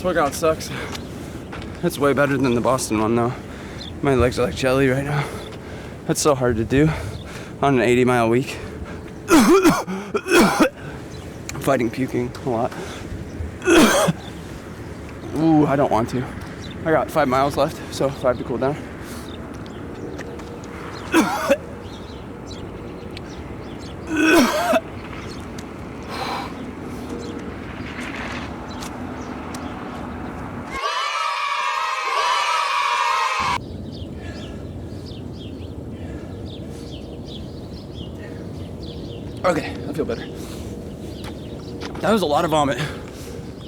This workout sucks. It's way better than the Boston one though. My legs are like jelly right now. That's so hard to do on an 80-mile week. I'm fighting puking a lot. Ooh, I don't want to. I got 5 miles left, so 5 to cool down. Okay, I feel better. That was a lot of vomit.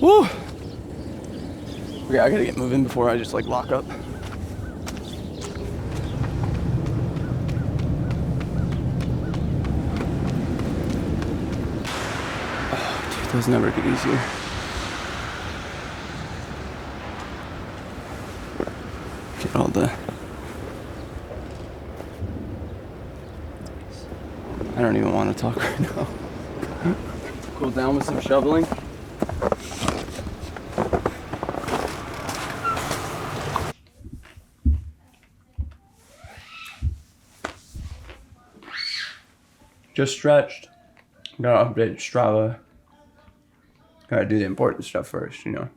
Woo! Okay, I gotta get moving before I just like lock up. Oh, dude, those never get easier. Get all the... I don't even want to talk right now. Cool down with some shoveling. Just stretched. Gotta update Strava. Gotta do the important stuff first, you know.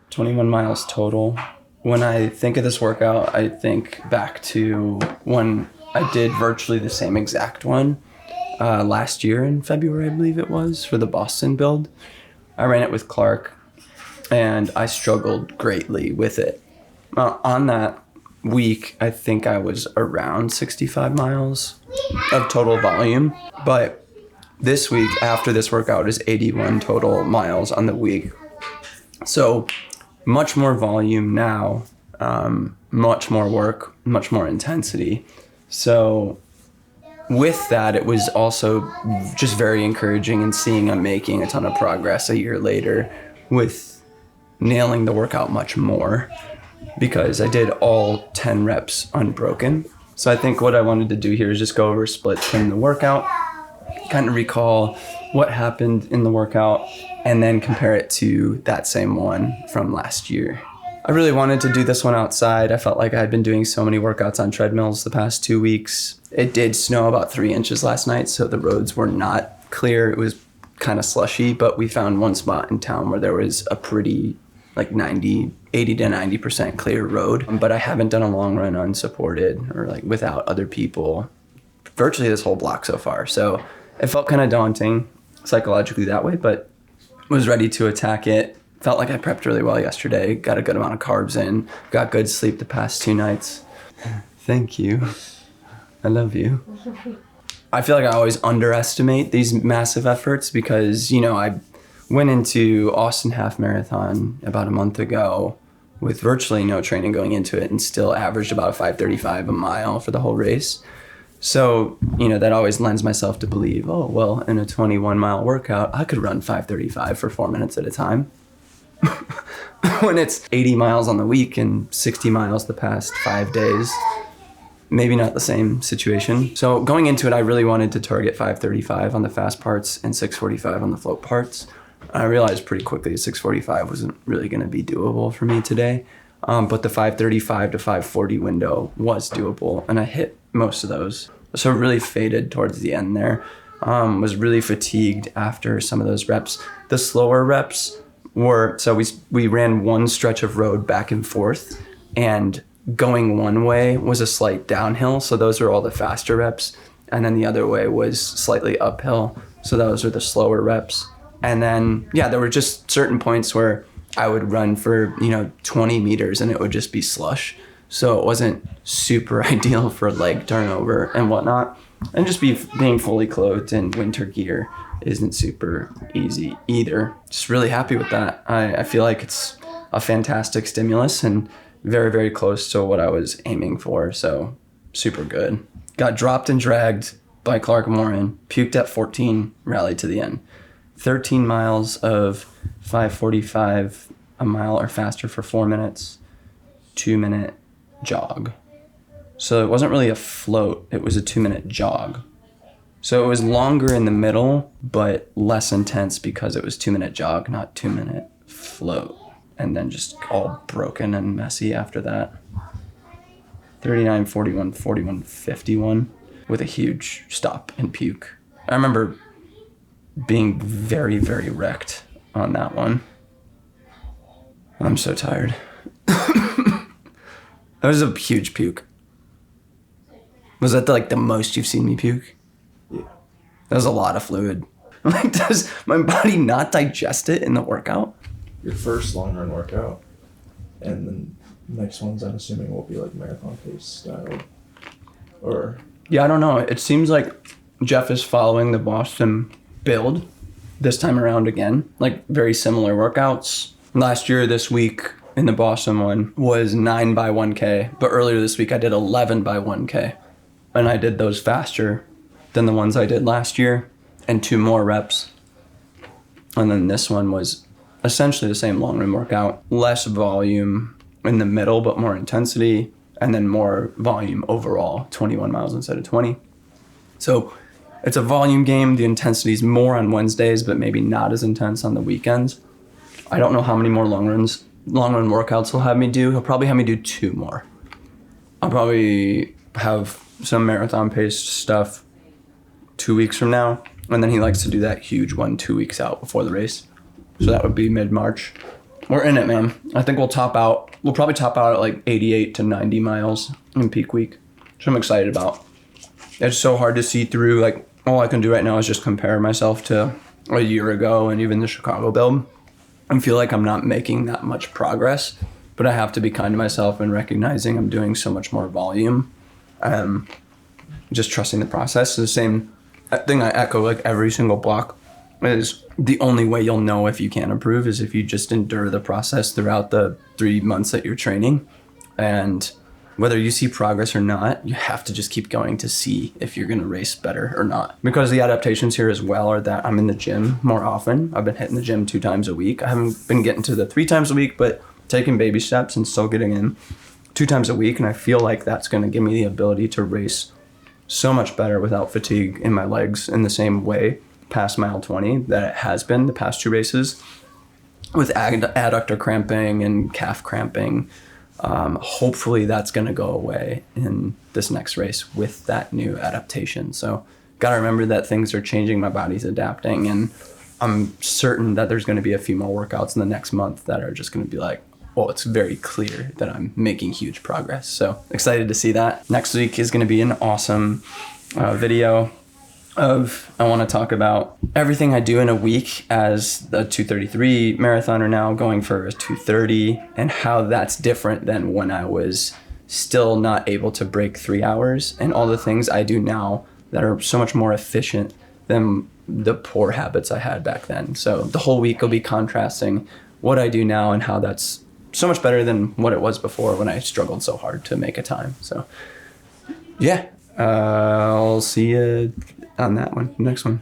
21 miles total. When I think of this workout, I think back to when I did virtually the same exact one last year in February, I believe it was, for the Boston build. I ran it with Clark, and I struggled greatly with it. On that week, I think I was around 65 miles of total volume, but this week, after this workout, is 81 total miles on the week. So much more volume now, much more work, much more intensity. So with that, it was also just very encouraging in seeing I'm making a ton of progress a year later with nailing the workout much more, because I did all 10 reps unbroken. So I think what I wanted to do here is just go over splits from the workout, kind of recall what happened in the workout, and then compare it to that same one from last year. I really wanted to do this one outside. I felt like I had been doing so many workouts on treadmills the past 2 weeks. It did snow about 3 inches last night, so the roads were not clear. It was kind of slushy, but we found one spot in town where there was a pretty like 80 to 90% clear road. But I haven't done a long run unsupported or like without other people virtually this whole block so far. So it felt kind of daunting psychologically that way, but was ready to attack it. Felt like I prepped really well yesterday, got a good amount of carbs in, got good sleep the past 2 nights. Thank you. I love you. I feel like I always underestimate these massive efforts because, you know, I went into Austin Half Marathon about a month ago with virtually no training going into it and still averaged about a 5:35 a mile for the whole race. So, you know, that always lends myself to believe, oh, well, in a 21-mile workout, I could run 5:35 for 4 minutes at a time. When it's 80 miles on the week and 60 miles the past 5 days, maybe not the same situation. So going into it, I really wanted to target 5:35 on the fast parts and 6:45 on the float parts. I realized pretty quickly 6:45 wasn't really going to be doable for me today. But the 5:35 to 5:40 window was doable, and I hit most of those. So it really faded towards the end there. Was really fatigued after some of those reps. The slower reps were, so we ran one stretch of road back and forth, and going one way was a slight downhill. So those are all the faster reps. And then the other way was slightly uphill. So those are the slower reps. And then, yeah, there were just certain points where I would run for, 20 meters and it would just be slush. So it wasn't super ideal for leg turnover and whatnot. And just being fully clothed in winter gear isn't super easy either. Just really happy with that. I feel like it's a fantastic stimulus and very, very close to what I was aiming for. So super good. Got dropped and dragged by Clark Morin, puked at 14, rallied to the end. 13 miles of 5:45 a mile or faster for 4 minutes, 2-minute jog. So it wasn't really a float, it was a 2-minute jog. So it was longer in the middle, but less intense because it was 2-minute jog, not 2-minute float. And then just all broken and messy after that. 39, 41, 41, 51 with a huge stop and puke. I remember being very, very wrecked on that one. I'm so tired. That was a huge puke. Was that the most you've seen me puke? Yeah. That was a lot of fluid. Does my body not digest it in the workout? Your first long run workout, and then next ones I'm assuming will be marathon pace style, or... Yeah, I don't know. It seems like Jeff is following the Boston build this time around again. Very similar workouts. Last year, this week in the Boston one was 9 by 1K, but earlier this week I did 11 by 1K. And I did those faster than the ones I did last year and 2 more reps. And then this one was essentially the same long run workout, less volume in the middle, but more intensity, and then more volume overall, 21 miles instead of 20. So it's a volume game. The intensity is more on Wednesdays, but maybe not as intense on the weekends. I don't know how many more long run workouts he'll have me do. He'll probably have me do 2 more. I'll probably have some marathon paced stuff 2 weeks from now. And then he likes to do that huge one 2 weeks out before the race. So that would be mid-March. We're in it, man. I think we'll probably top out at 88 to 90 miles in peak week. Which I'm excited about. It's so hard to see through. All I can do right now is just compare myself to a year ago and even the Chicago build. I feel like I'm not making that much progress, but I have to be kind to myself and recognizing I'm doing so much more volume. Just trusting the process. The same thing I echo every single block is the only way you'll know if you can improve is if you just endure the process throughout the 3 months that you're training. And whether you see progress or not, you have to just keep going to see if you're going to race better or not. Because the adaptations here as well are that I'm in the gym more often. I've been hitting the gym 2 times a week. I haven't been getting to the 3 times a week, but taking baby steps and still getting in 2 times a week. And I feel like that's going to give me the ability to race so much better without fatigue in my legs in the same way past mile 20 that it has been the past 2 races with adductor cramping and calf cramping. Hopefully that's going to go away in this next race with that new adaptation. So got to remember that things are changing, my body's adapting, and I'm certain that there's going to be a few more workouts in the next month that are just going to be well, it's very clear that I'm making huge progress. So excited to see that. Next week is going to be an awesome video I want to talk about everything I do in a week as a 2:33 marathoner now going for a 2:30 and how that's different than when I was still not able to break 3 hours and all the things I do now that are so much more efficient than the poor habits I had back then. So the whole week will be contrasting what I do now and how that's so much better than what it was before when I struggled so hard to make a time. So yeah, I'll see you on that one, next one.